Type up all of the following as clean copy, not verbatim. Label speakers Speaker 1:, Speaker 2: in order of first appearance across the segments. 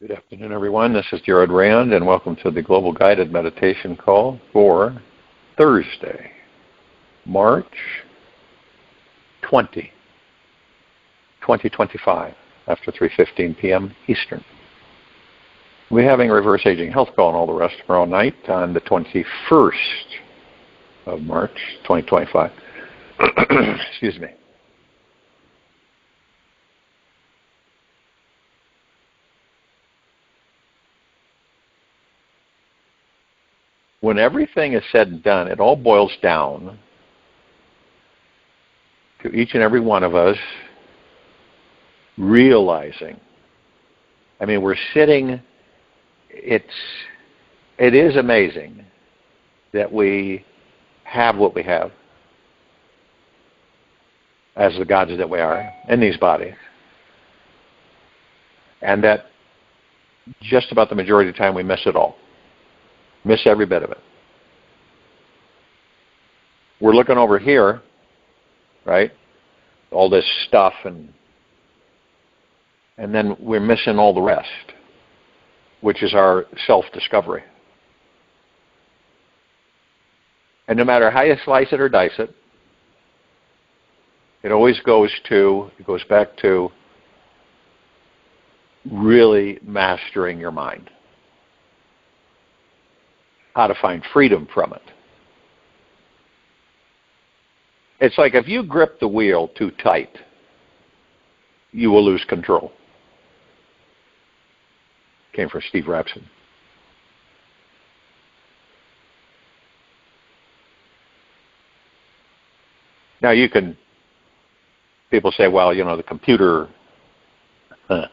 Speaker 1: Good afternoon, everyone. This is RAND, and welcome to the Global Guided Meditation Call for Thursday, March 20, 2025, after 3:15 p.m. Eastern. We're having a reverse aging health call and all the rest tomorrow night on the 21st of March, 2025. Excuse me. When everything is said and done, it all boils down to each and every one of us realizing. I mean, we're sitting, it is amazing that we have what we have as the gods that we are in these bodies. And that just about the majority of the time we miss it all. Miss every bit of it. We're looking over here, right? All this stuff, and then we're missing all the rest, which is our self-discovery. And no matter how you slice it or dice it, it always goes back to really mastering your mind. How to find freedom from it. It's like if you grip the wheel too tight, you will lose control. Came from Steve Rapson. Now people say, well, the computer, the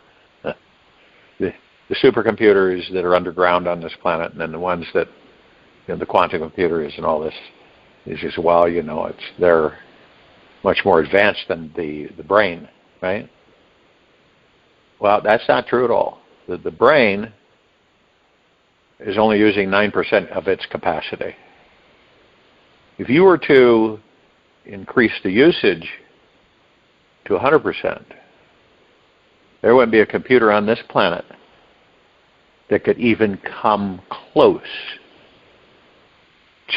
Speaker 1: supercomputers that are underground on this planet, and then the ones that, the quantum computers and all this, is just, they're much more advanced than the brain, right? Well, that's not true at all. The brain is only using 9% of its capacity. If you were to increase the usage to 100%, there wouldn't be a computer on this planet that could even come close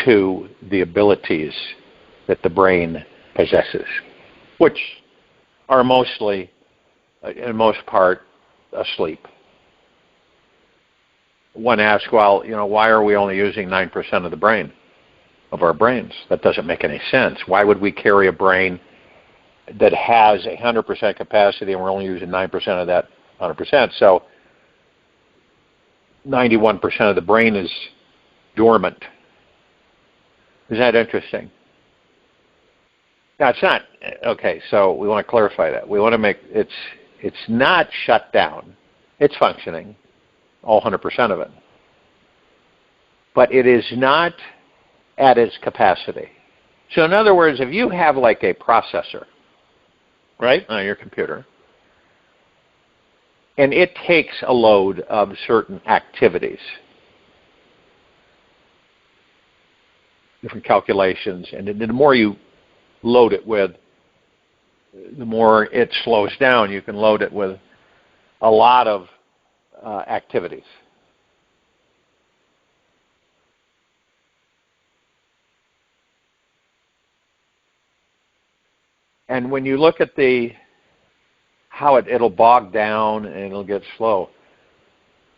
Speaker 1: to the abilities that the brain possesses, which are mostly, in most part, asleep. One asks, well, why are we only using 9% of the brain, of our brains? That doesn't make any sense. Why would we carry a brain that has 100% capacity and we're only using 9% of that 100%? So 91% of the brain is dormant. Isn't that interesting? Now, it's not. Okay, so we want to clarify that. We want to make it's not shut down. It's functioning, all 100% of it. But it is not at its capacity. So in other words, if you have like a processor, right, on your computer, and it takes a load of certain activities, different calculations, and the more you load it with, the more it slows down. You can load it with a lot of activities. And when you look at how it'll bog down and it'll get slow.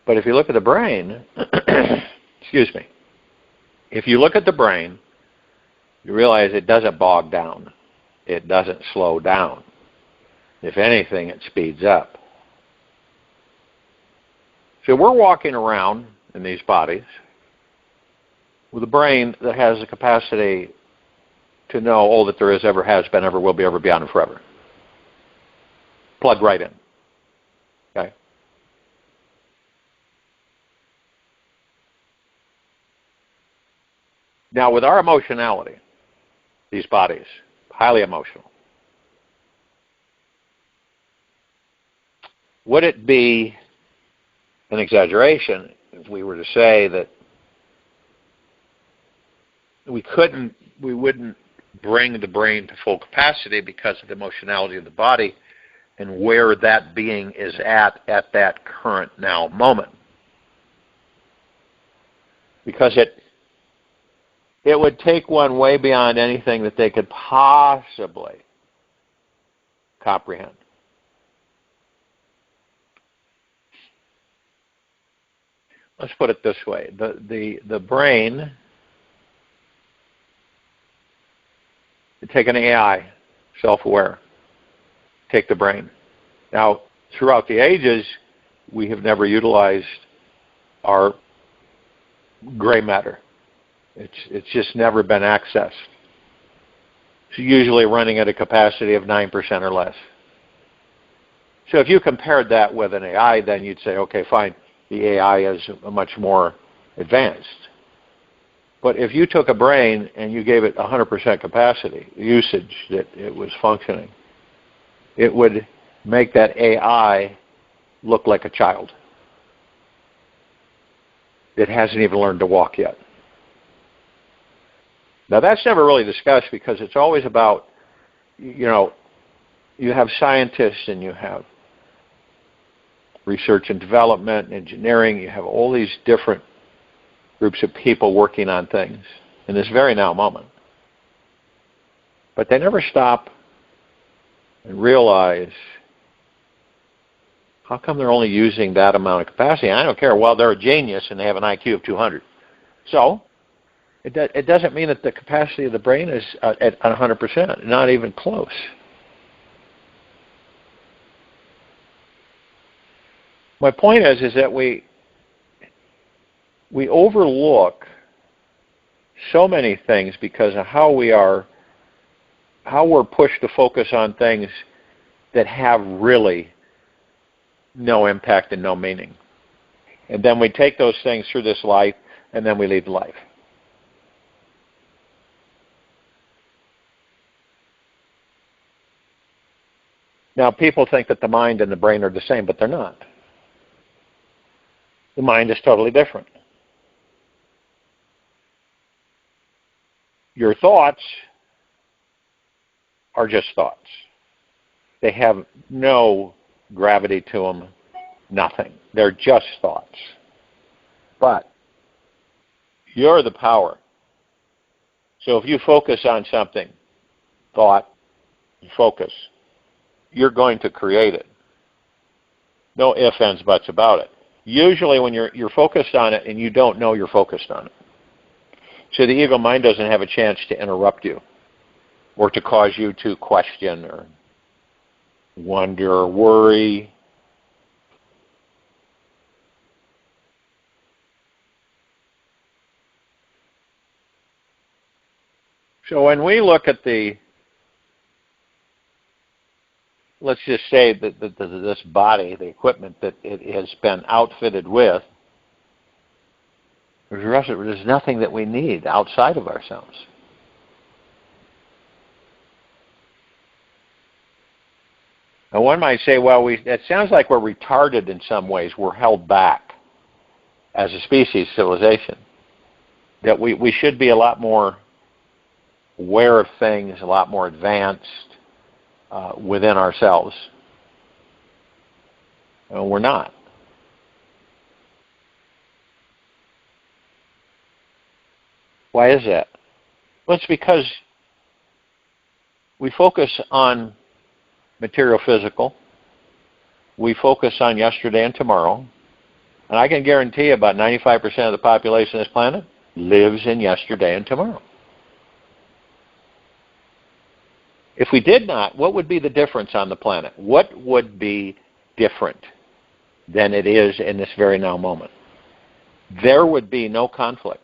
Speaker 1: But if you look at the brain, excuse me, if you look at the brain, you realize it doesn't bog down. It doesn't slow down. If anything, it speeds up. So we're walking around in these bodies with a brain that has the capacity to know all that there is, ever has been, ever will be, ever beyond, and forever. Plug right in. Okay? Now, with our emotionality, these bodies, highly emotional, would it be an exaggeration if we were to say that we wouldn't bring the brain to full capacity because of the emotionality of the body, and where that being is at that current now moment. Because it would take one way beyond anything that they could possibly comprehend. Let's put it this way. The brain, take an AI, self-aware, take the brain. Now, throughout the ages, we have never utilized our gray matter. It's just never been accessed. It's usually running at a capacity of 9% or less. So if you compared that with an AI, then you'd say, okay, fine, the AI is much more advanced. But if you took a brain and you gave it 100% capacity, usage that it was functioning, it would make that AI look like a child. It hasn't even learned to walk yet. Now that's never really discussed because it's always about, you have scientists and you have research and development, engineering, you have all these different groups of people working on things in this very now moment. But they never stop and realize, how come they're only using that amount of capacity? I don't care. Well, they're a genius and they have an IQ of 200. So it doesn't mean that the capacity of the brain is at 100%, not even close. My point is that we overlook so many things because of how we're pushed to focus on things that have really no impact and no meaning. And then we take those things through this life, and then we leave the life. Now, people think that the mind and the brain are the same, but they're not. The mind is totally different. Your thoughts are just thoughts. They have no gravity to them, nothing. They're just thoughts. But you're the power. So if you focus on something, thought, you focus, you're going to create it. No ifs, ands, buts about it. Usually when you're focused on it and you don't know you're focused on it. So the ego mind doesn't have a chance to interrupt you or to cause you to question or wonder or worry. So when we look at let's just say that this body, the equipment that it has been outfitted with, there's nothing that we need outside of ourselves. Now one might say, well, it sounds like we're retarded in some ways. We're held back as a species, civilization. That we should be a lot more aware of things, a lot more advanced within ourselves. And we're not. Why is that? Well, it's because we focus on material physical. We focus on yesterday and tomorrow. And I can guarantee about 95% of the population of this planet lives in yesterday and tomorrow. If we did not, what would be the difference on the planet? What would be different than it is in this very now moment? There would be no conflict.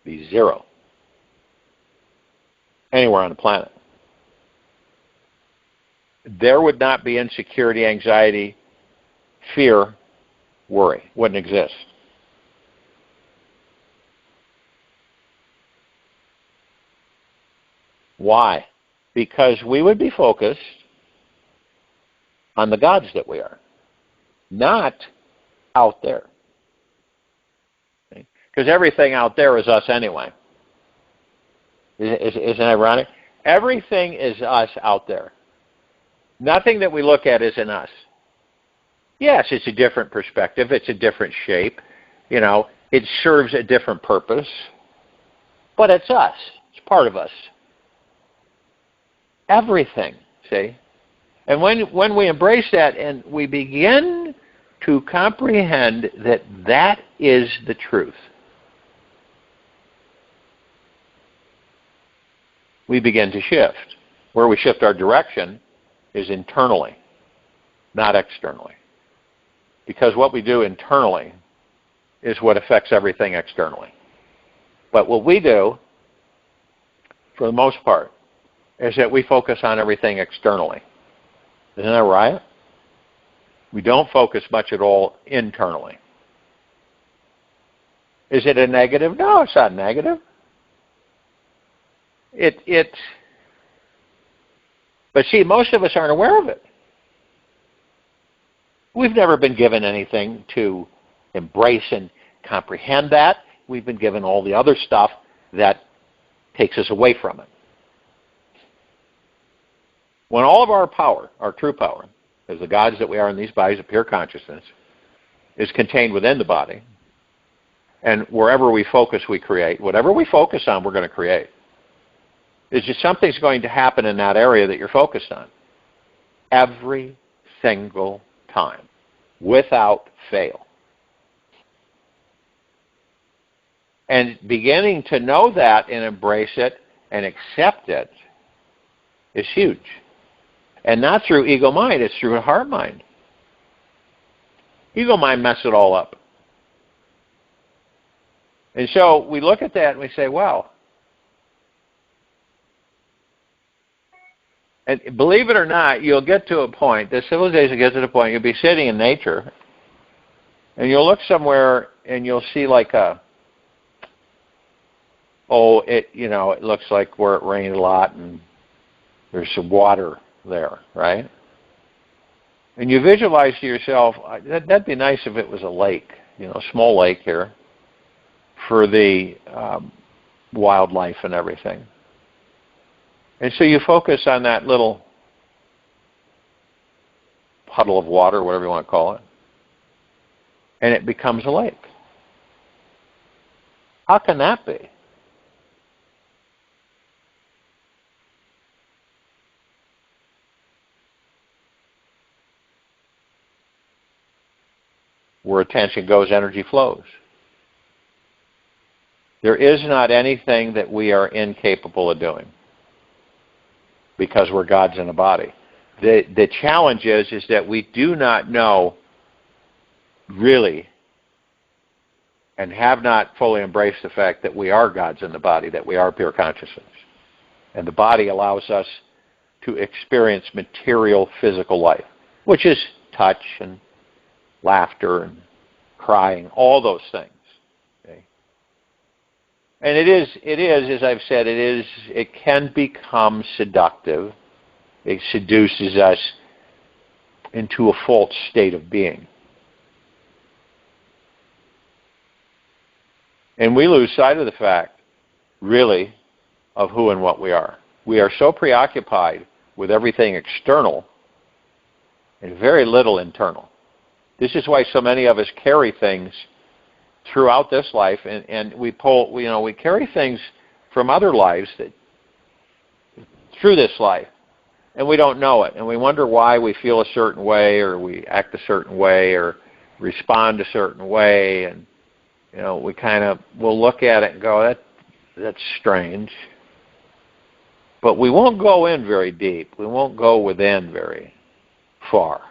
Speaker 1: Be zero. Anywhere on the planet. There would not be insecurity, anxiety, fear, worry. Wouldn't exist. Why? Because we would be focused on the gods that we are, not out there. Because everything out there is us anyway. Isn't it ironic? Everything is us out there. Nothing that we look at is in us. Yes, it's a different perspective. It's a different shape. You know, it serves a different purpose. But it's us. It's part of us. Everything, see? And when we embrace that and we begin to comprehend that that is the truth, we begin to shift. Where we shift our direction is internally, not externally. Because what we do internally is what affects everything externally. But what we do, for the most part, is that we focus on everything externally. Isn't that right? We don't focus much at all internally. Is it a negative? No, it's not negative. But see, most of us aren't aware of it. We've never been given anything to embrace and comprehend that. We've been given all the other stuff that takes us away from it. When all of our power, our true power, as the gods that we are in these bodies of pure consciousness, is contained within the body, and wherever we focus, we create. Whatever we focus on, we're going to create. It's just something's going to happen in that area that you're focused on. Every single time, without fail. And beginning to know that and embrace it and accept it is huge. And not through ego mind, it's through heart mind. Ego mind messes it all up. And so we look at that and we say, wow. And believe it or not, you'll get to a point, the civilization gets to the point, you'll be sitting in nature, and you'll look somewhere and you'll see like it looks like where it rained a lot and there's some water there, right? And you visualize to yourself, that'd be nice if it was a lake, a small lake here for the wildlife and everything. And so you focus on that little puddle of water, whatever you want to call it, and it becomes a lake. How can that be? Where attention goes, energy flows. There is not anything that we are incapable of doing because we're gods in a body. The challenge is that we do not know really and have not fully embraced the fact that we are gods in the body, that we are pure consciousness. And the body allows us to experience material physical life, which is touch and laughter and crying, all those things. Okay? And it is, as I've said, it can become seductive. It seduces us into a false state of being. And we lose sight of the fact, really, of who and what we are. We are so preoccupied with everything external and very little internal. This is why so many of us carry things throughout this life, and we carry things from other lives through this life, and we don't know it, and we wonder why we feel a certain way, or we act a certain way, or respond a certain way, and we'll look at it and go, that's strange. But we won't go in very deep. We won't go within very far.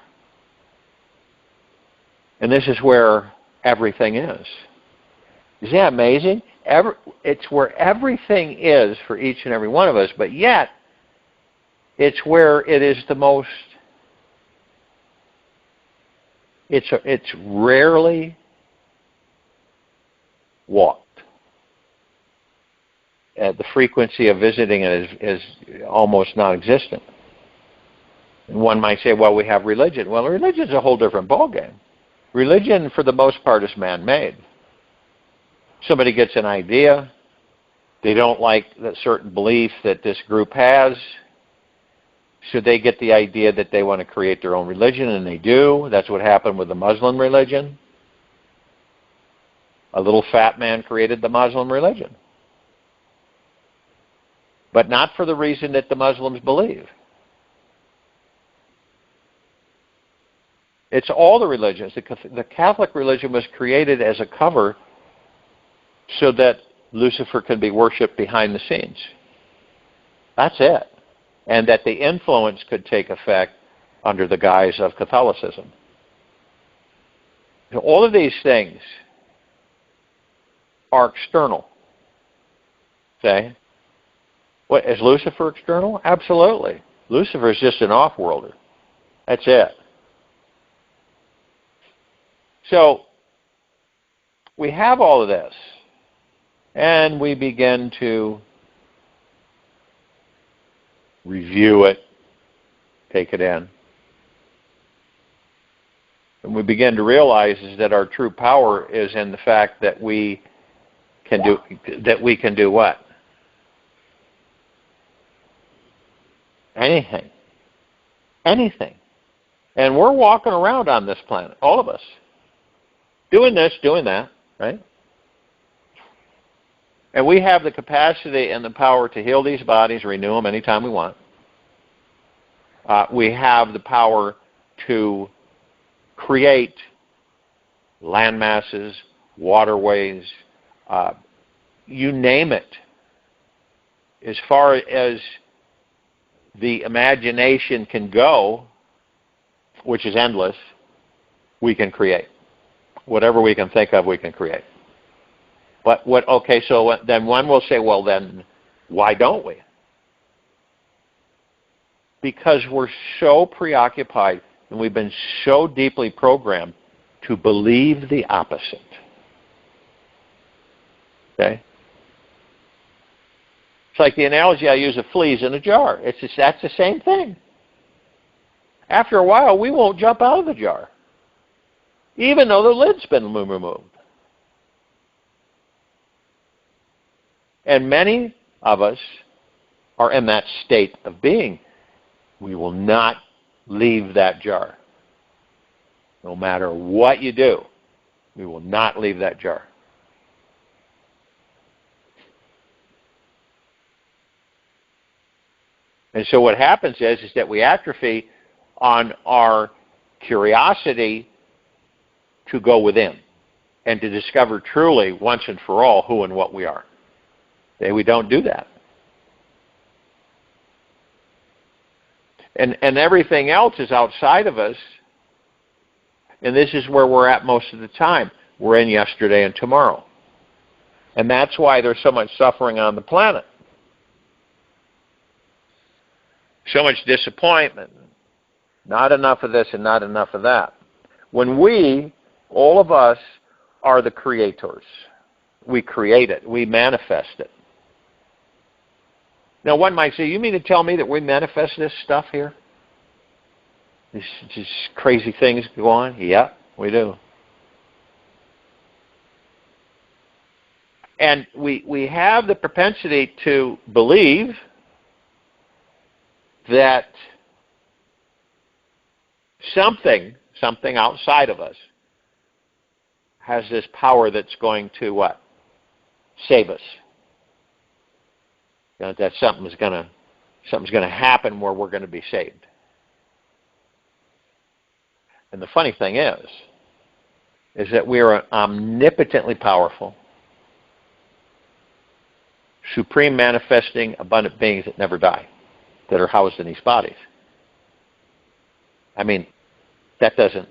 Speaker 1: And this is where everything is. Isn't that amazing? It's where everything is for each and every one of us, but yet it's where it is the most, it's rarely walked. The frequency of visiting it is almost non-existent. And one might say, well, we have religion. Well, religion is a whole different ballgame. Religion, for the most part, is man-made. Somebody gets an idea. They don't like that certain belief that this group has. So they get the idea that they want to create their own religion, and they do. That's what happened with the Muslim religion. A little fat man created the Muslim religion. But not for the reason that the Muslims believe. It's all the religions. The Catholic religion was created as a cover so that Lucifer can be worshipped behind the scenes. That's it. And that the influence could take effect under the guise of Catholicism. So all of these things are external. Okay? What, is Lucifer external? Absolutely. Lucifer is just an off-worlder. That's it. So, we have all of this, and we begin to review it, take it in. And we begin to realize is that our true power is in the fact that we can do what? Anything. Anything. And we're walking around on this planet, all of us. Doing this, doing that, right? And we have the capacity and the power to heal these bodies, renew them anytime we want. We have the power to create land masses, waterways, you name it. As far as the imagination can go, which is endless, we can create. Whatever we can think of, we can create. But then one will say, well, then why don't we? Because we're so preoccupied and we've been so deeply programmed to believe the opposite. Okay? It's like the analogy I use of fleas in a jar. That's the same thing. After a while, we won't jump out of the jar, even though the lid's been removed. And many of us are in that state of being. We will not leave that jar. No matter what you do, we will not leave that jar. And so what happens is that we atrophy on our curiosity to go within and to discover truly once and for all who and what we are. Okay, we don't do that. And everything else is outside of us, and this is where we're at most of the time. We're in yesterday and tomorrow. And that's why there's so much suffering on the planet. So much disappointment. Not enough of this and not enough of that. When we, all of us, are the creators. We create it. We manifest it. Now one might say, you mean to tell me that we manifest this stuff here? These crazy things go on? Yeah, we do. And we have the propensity to believe that something outside of us has this power that's going to what? Save us. You know, that something's going to happen where we're going to be saved. And the funny thing is that we are omnipotently powerful, supreme manifesting, abundant beings that never die, that are housed in these bodies. I mean, that doesn't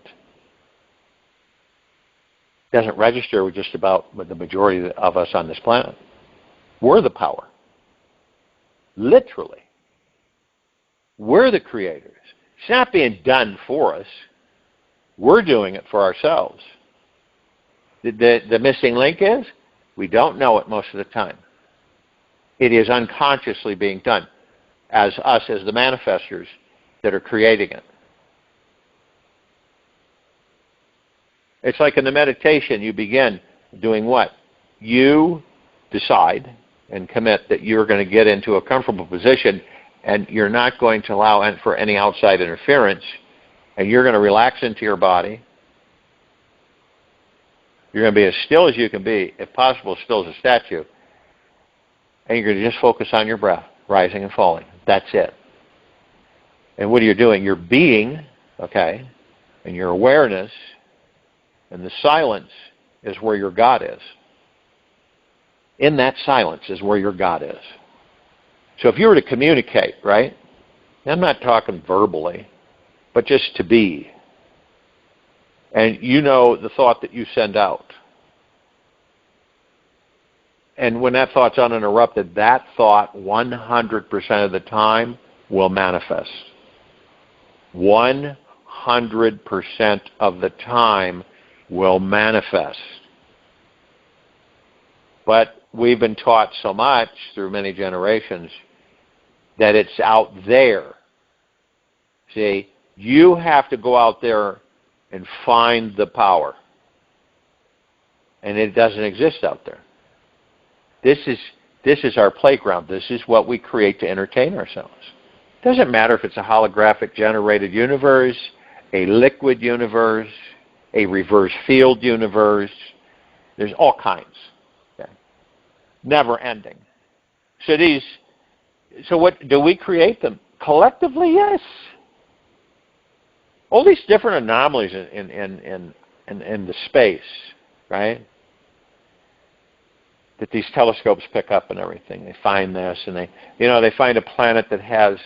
Speaker 1: register with just about the majority of us on this planet. We're the power. Literally. We're the creators. It's not being done for us. We're doing it for ourselves. The missing link is we don't know it most of the time. It is unconsciously being done as us, as the manifestors that are creating it. It's like in the meditation, you begin doing what? You decide and commit that you're going to get into a comfortable position and you're not going to allow for any outside interference, and you're going to relax into your body. You're going to be as still as you can be, if possible, still as a statue. And you're going to just focus on your breath, rising and falling. That's it. And what are you doing? Your being, okay, and your awareness, and the silence is where your God is. In that silence is where your God is. So if you were to communicate, right, I'm not talking verbally, but just to be, and you know the thought that you send out. And when that thought's uninterrupted, that thought 100% of the time will manifest. 100% of the time will manifest. But we've been taught so much through many generations that it's out there. See, you have to go out there and find the power. And it doesn't exist out there. This is our playground. This is what we create to entertain ourselves. It doesn't matter if it's a holographic generated universe, a liquid universe, a reverse field universe. There's all kinds. Okay? Never ending. So what do we create them? Collectively, yes. All these different anomalies in the space, right? That these telescopes pick up and everything. They find this, and they find a planet that has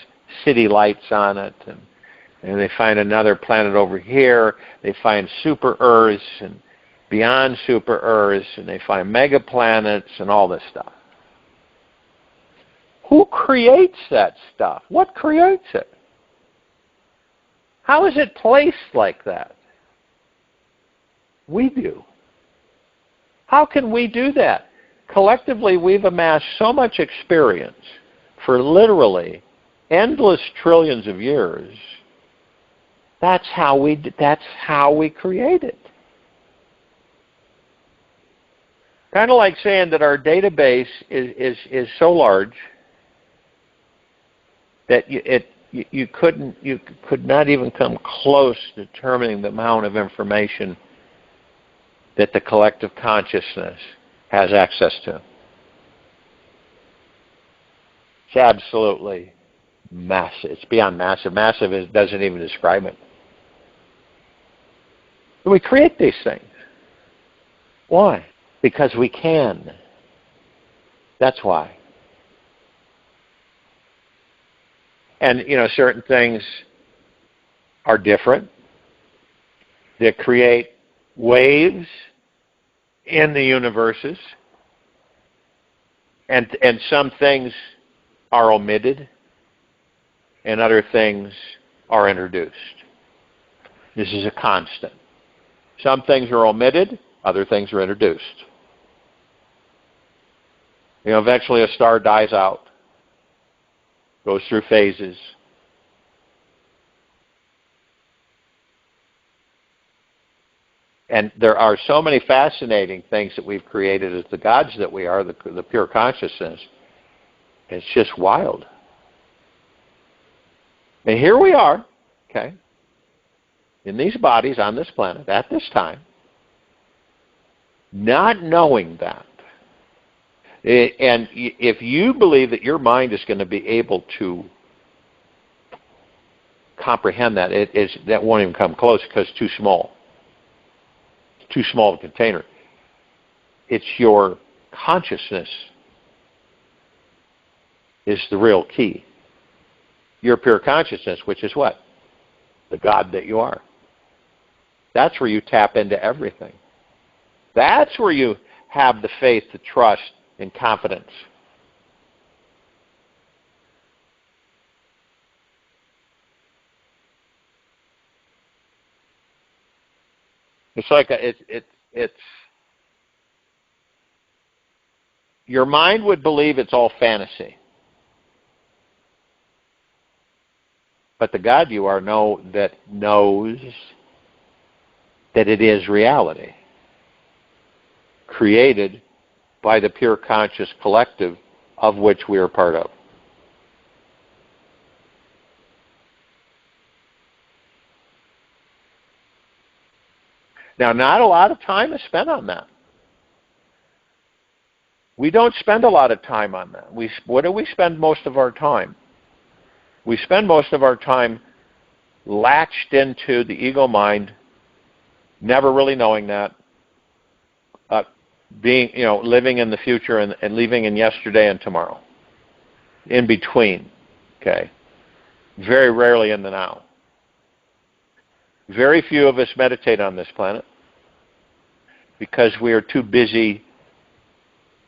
Speaker 1: city lights on it, and they find another planet over here. They find super Earths and beyond super Earths, and they find megaplanets and all this stuff. Who creates that stuff? What creates it? How is it placed like that? We do. How can we do that? Collectively, we've amassed so much experience for literally endless trillions of years. That's how we create it. Kind of like saying that our database is so large that you could not even come close to determining the amount of information that the collective consciousness has access to. It's absolutely massive. It's beyond massive. Massive doesn't even describe it. We create these things. Why? Because we can. That's why. And, certain things are different. They create waves in the universes. And some things are omitted, and other things are introduced. This is a constant. Some things are omitted, other things are introduced. Eventually a star dies out, goes through phases. And there are so many fascinating things that we've created as the gods that we are, the pure consciousness. It's just wild. And here we are, okay, in these bodies on this planet at this time, not knowing that. And if you believe that your mind is going to be able to comprehend that, that won't even come close because it's too small. It's too small a container. It's your consciousness is the real key. Your pure consciousness, which is what? The God that you are. That's where you tap into everything. That's where you have the faith, the trust, and confidence. It's like it's your mind would believe it's all fantasy. But the God you are knows that it is reality, created by the pure conscious collective of which we are part of. Now, not a lot of time is spent on that. We don't spend a lot of time on that. What do we spend most of our time? We spend most of our time latched into the ego mind, never really knowing that, living in the future and living in yesterday and tomorrow, in between, okay? Very rarely in the now. Very few of us meditate on this planet because we are too busy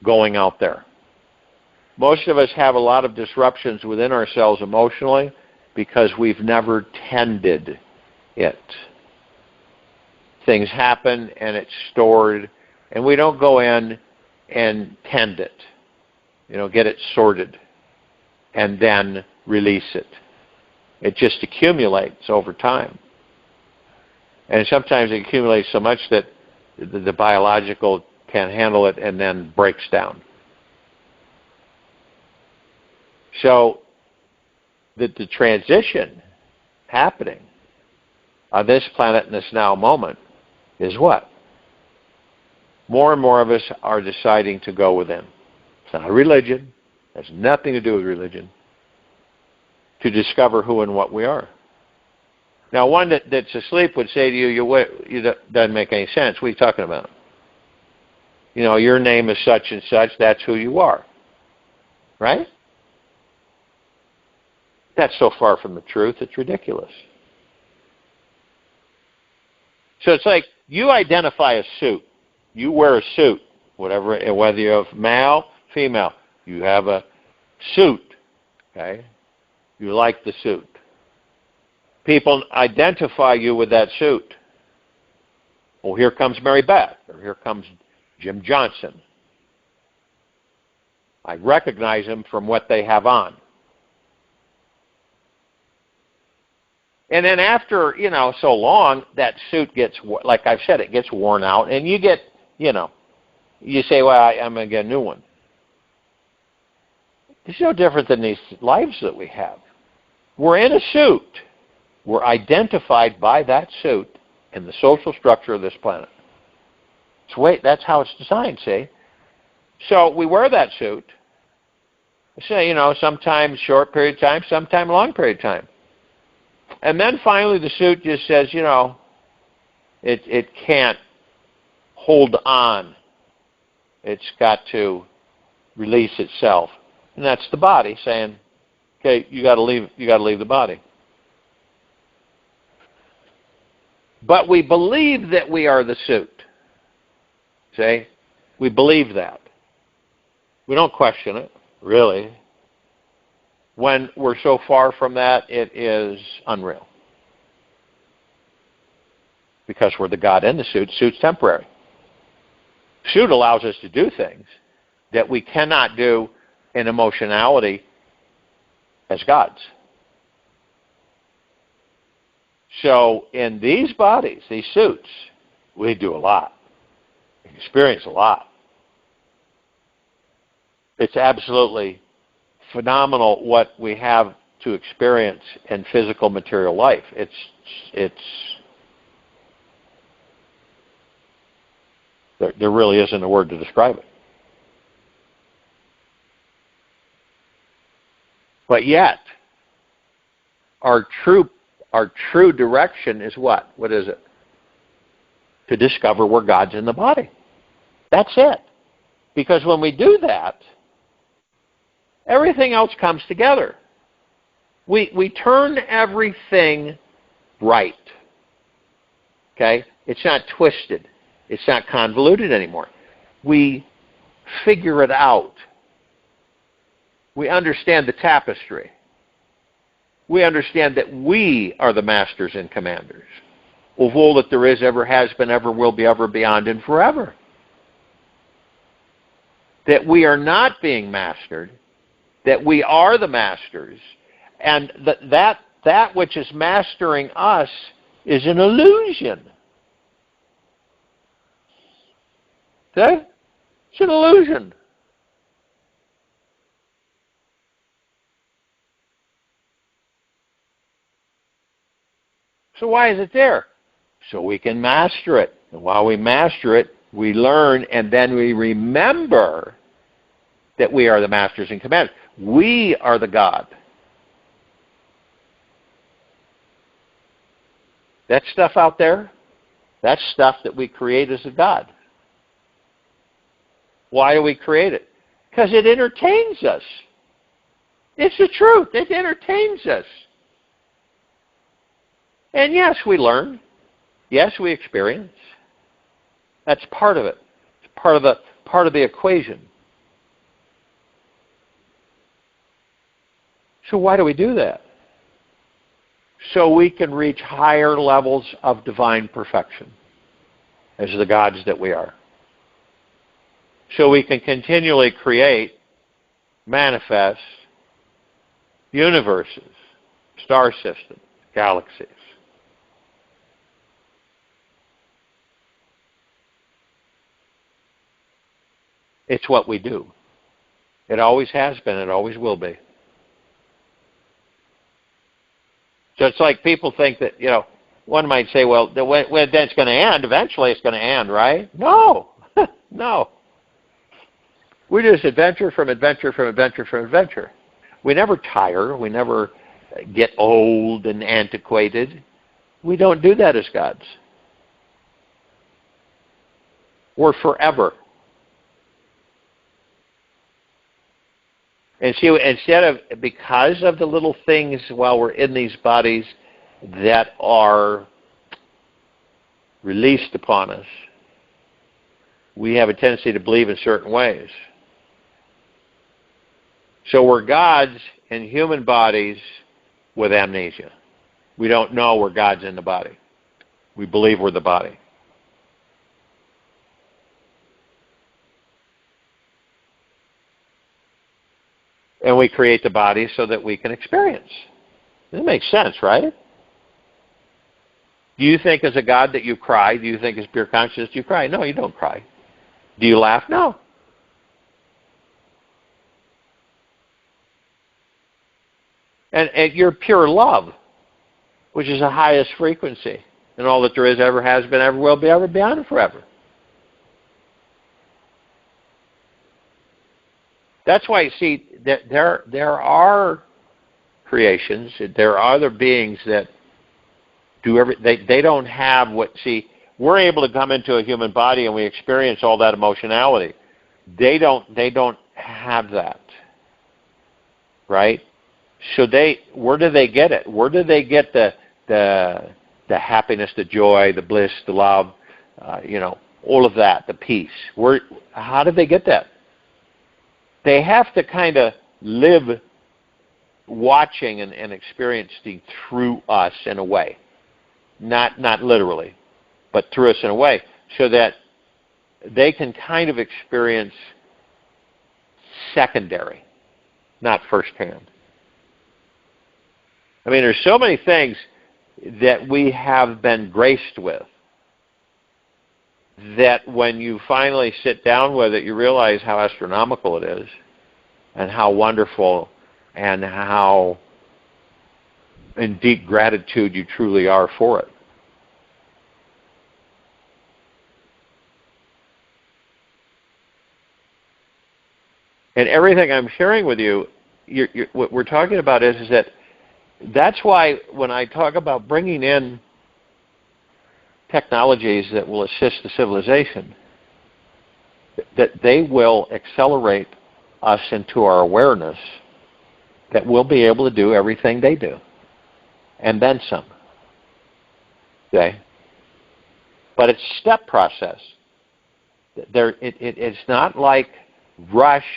Speaker 1: going out there. Most of us have a lot of disruptions within ourselves emotionally because we've never tended it. Things happen and it's stored, and we don't go in and tend it, get it sorted, and then release it. It just accumulates over time. And sometimes it accumulates so much that the biological can't handle it and then breaks down. So the transition happening on this planet in this now moment is what? More and more of us are deciding to go within. It's not a religion. It has nothing to do with religion. To discover who and what we are. Now, one that's asleep would say to you, doesn't make any sense. What are you talking about? Your name is such and such. That's who you are. Right? That's so far from the truth, it's ridiculous. So it's like you identify a suit. You wear a suit, whether you're male, female. You have a suit, okay? You like the suit. People identify you with that suit. Oh, here comes Mary Beth, or here comes Jim Johnson. I recognize them from what they have on. And then after, so long, that suit gets, like I've said, it gets worn out, and you get, you say, well, I'm going to get a new one. It's no different than these lives that we have. We're in a suit. We're identified by that suit in the social structure of this planet. That's how it's designed, see? So we wear that suit, sometimes short period of time, sometimes long period of time. And then finally the suit just says, it can't hold on. It's got to release itself. And that's the body saying, okay, you got to leave the body. But we believe that we are the suit. See? We believe that. We don't question it, really. When we're so far from that, it is unreal. Because we're the God in the suit. Suit's temporary. Suit allows us to do things that we cannot do in emotionality as gods. So in these bodies, these suits, we do a lot. We experience a lot. It's absolutely phenomenal what we have to experience in physical material life. There really isn't a word to describe it. But yet, our true direction is what? What is it? To discover we're God's in the body. That's it. Because when we do that, everything else comes together. We turn everything right. Okay? It's not twisted. It's not convoluted anymore. We figure it out. We understand the tapestry. We understand that we are the masters and commanders of all that there is, ever has been, ever will be, ever beyond, and forever. That we are not being mastered, that we are the masters, and that which is mastering us is an illusion. Okay? It's an illusion. So why is it there? So we can master it. And while we master it, we learn, and then we remember that we are the masters and commanders. We are the God. That stuff out there, that's stuff that we create as a God. Why do we create it? Because it entertains us. It's the truth. It entertains us. And yes, we learn. Yes, we experience. That's part of it. It's part of the equation. So why do we do that? So we can reach higher levels of divine perfection as the gods that we are. So we can continually create, manifest universes, star systems, galaxies. It's what we do. It always has been. It always will be. So it's like people think that, one might say, well, when it's going to end, eventually it's going to end, right? No. No. We just adventure from adventure from adventure from adventure. We never tire. We never get old and antiquated. We don't do that as gods. We're forever. And see, because of the little things while we're in these bodies that are released upon us, we have a tendency to believe in certain ways. So we're gods in human bodies with amnesia. We don't know we're gods in the body. We believe we're the body. And we create the body so that we can experience. That makes sense, right? Do you think as a God that you cry? Do you think as pure consciousness you cry? No, you don't cry. Do you laugh? No. And you're pure love, which is the highest frequency. And all that there is, ever has been, ever will be, ever beyond, and forever. That's why you see that there are creations, there are other beings that do they don't have what, see, we're able to come into a human body and we experience all that emotionality. They don't have that. Right? So where do they get it? Where do they get the happiness, the joy, the bliss, the love, all of that, the peace? How do they get that? They have to kind of live watching and experiencing through us in a way. Not literally, but through us in a way, so that they can kind of experience secondary, not firsthand. I mean, there's so many things that we have been graced with that when you finally sit down with it, you realize how astronomical it is and how wonderful and how in deep gratitude you truly are for it. And everything I'm sharing with you, what we're talking about is that's why when I talk about bringing in technologies that will assist the civilization, that they will accelerate us into our awareness, that we'll be able to do everything they do, and then some. Okay? But it's a step process. It's not like rush,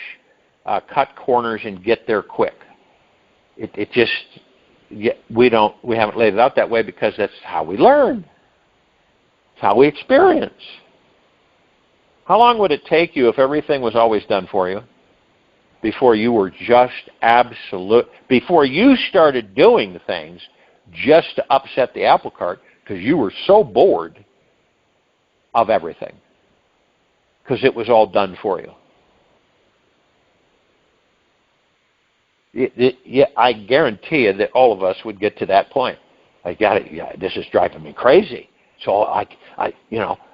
Speaker 1: cut corners, and get there quick. We haven't laid it out that way because that's how we learn. It's how we experience. How long would it take you if everything was always done for you before you were just before you started doing the things just to upset the apple cart because you were so bored of everything because it was all done for you? I guarantee you that all of us would get to that point. I got it. Yeah, this is driving me crazy. So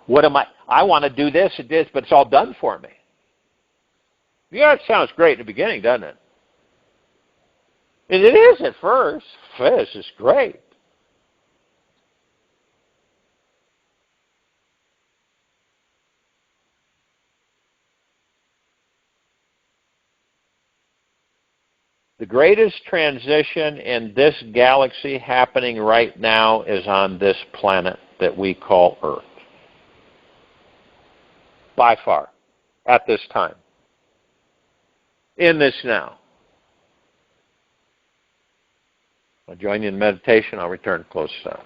Speaker 1: What am I want to do this and this, but it's all done for me. Yeah, it sounds great in the beginning, doesn't it? And it is at first. This is great. The greatest transition in this galaxy happening right now is on this planet that we call Earth. By far, at this time. In this now. I'll join you in meditation. I'll return close to that.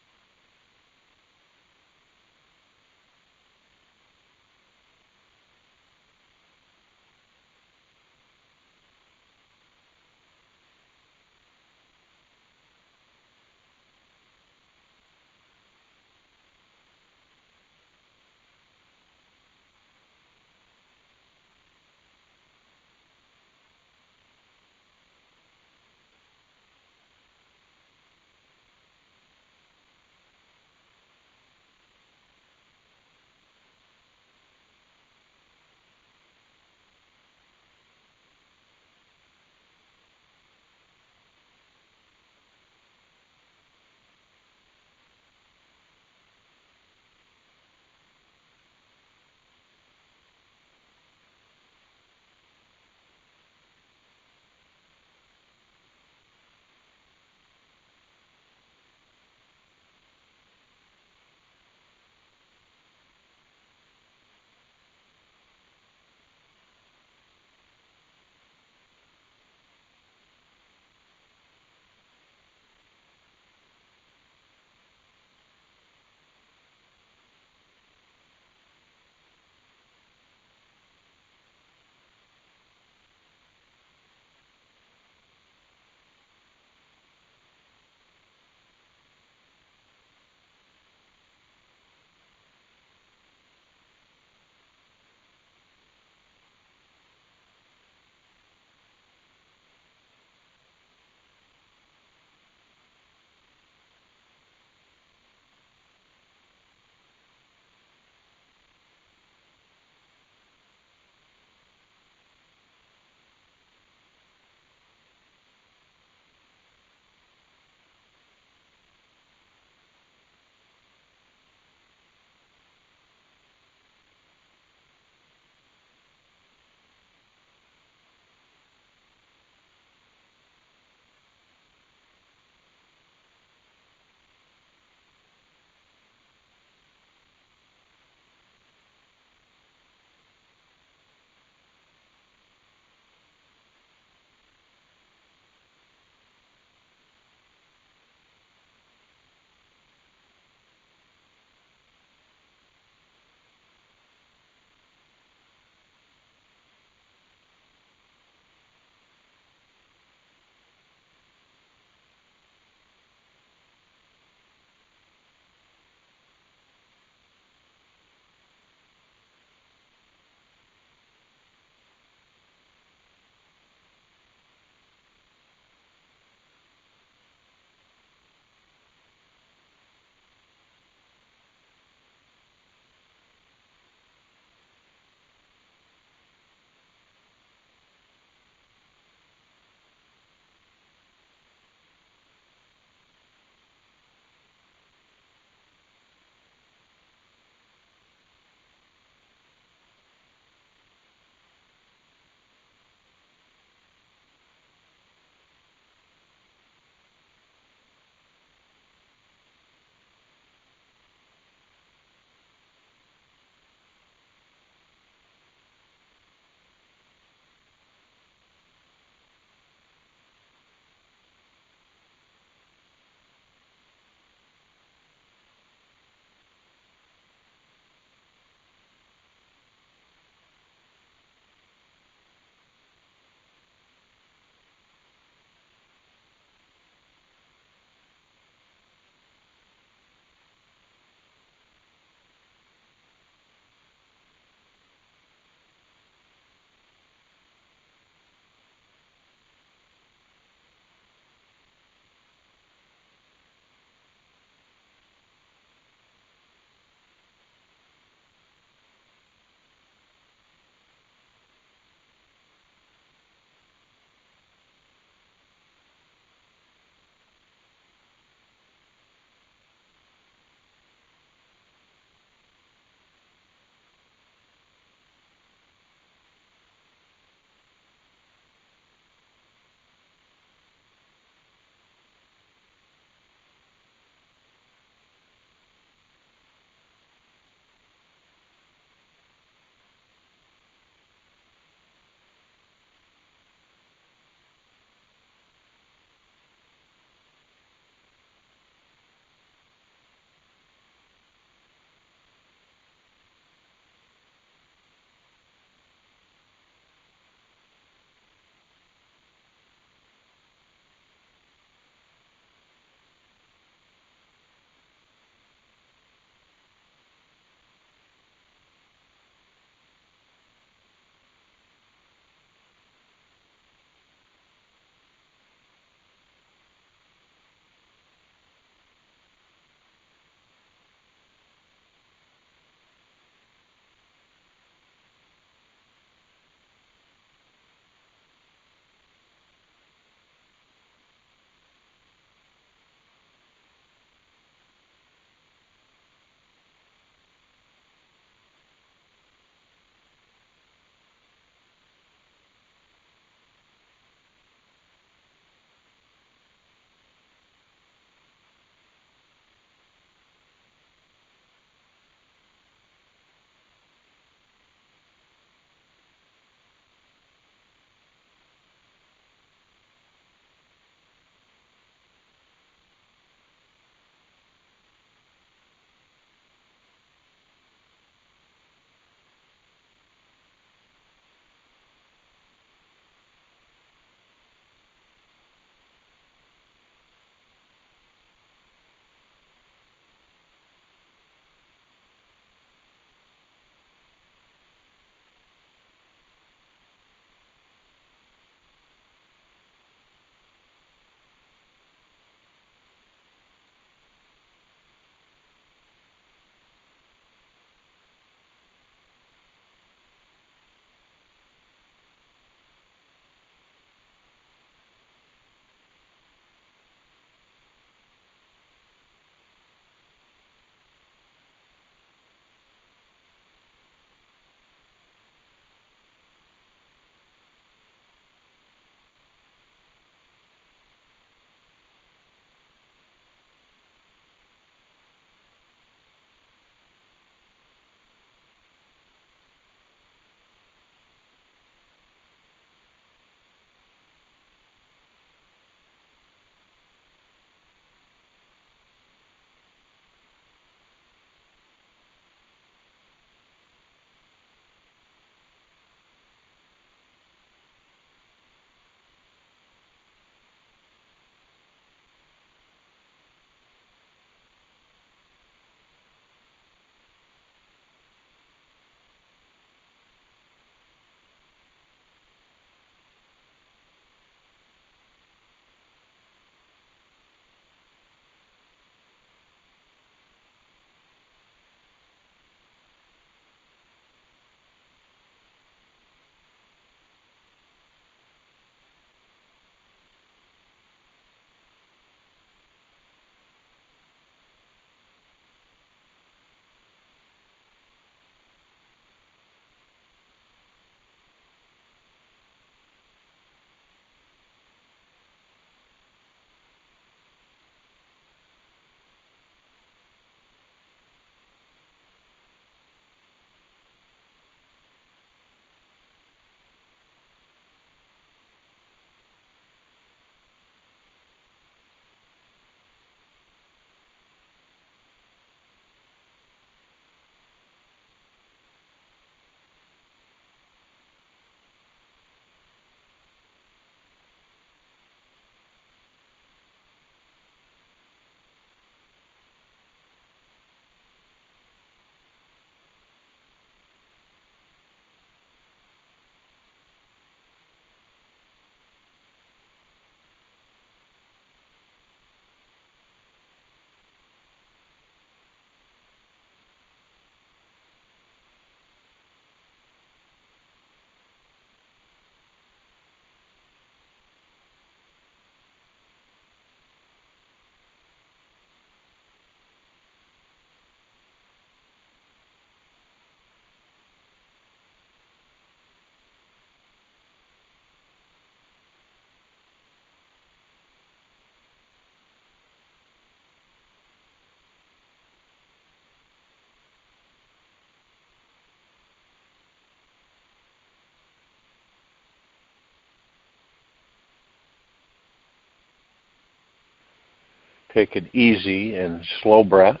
Speaker 1: Take an easy and slow breath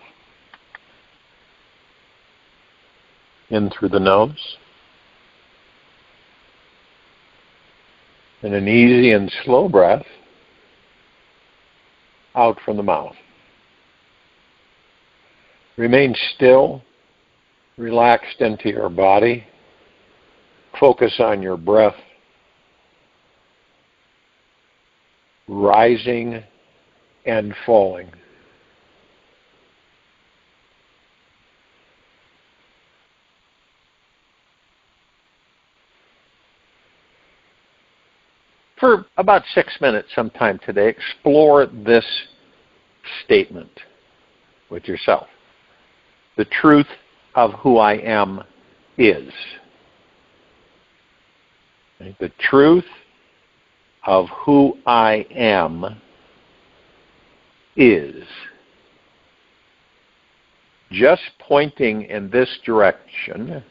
Speaker 1: in through the nose, and an easy and slow breath out from the mouth. Remain still, relaxed into your body. Focus on your breath, rising and falling. For about 6 minutes sometime today, explore this statement with yourself. The truth of who I am is. The truth of who I am is. Just pointing in this direction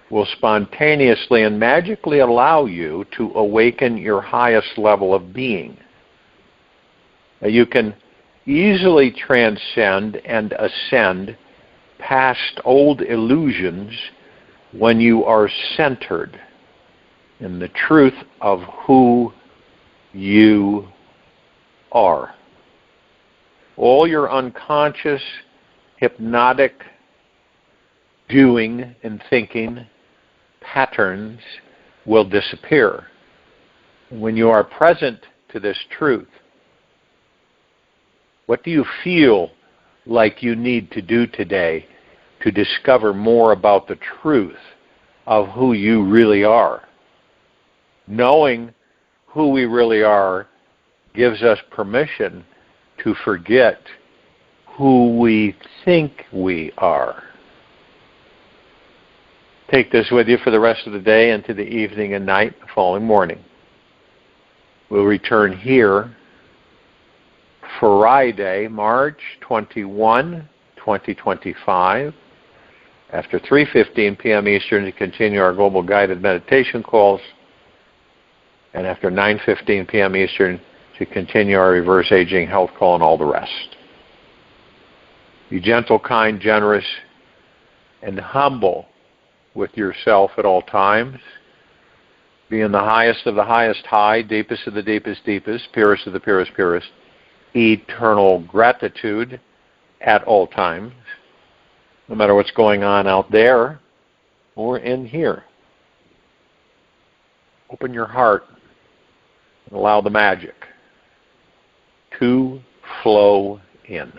Speaker 1: will spontaneously and magically allow you to awaken your highest level of being. You can easily transcend and ascend past old illusions when you are centered in the truth of who you are. All your unconscious, hypnotic doing and thinking patterns will disappear. When you are present to this truth, what do you feel like you need to do today to discover more about the truth of who you really are? Knowing who we really are gives us permission to forget who we think we are. Take this with you for the rest of the day into the evening and night the following morning. We'll return here Friday, March 21, 2025, after 3:15 p.m. Eastern to continue our global guided meditation calls, and after 9:15 p.m. Eastern to continue our reverse aging health call and all the rest. Be gentle, kind, generous, and humble with yourself at all times. Be in the highest of the highest high, deepest of the deepest deepest, purest of the purest purest, eternal gratitude at all times, no matter what's going on out there or in here. Open your heart and allow the magic to flow in.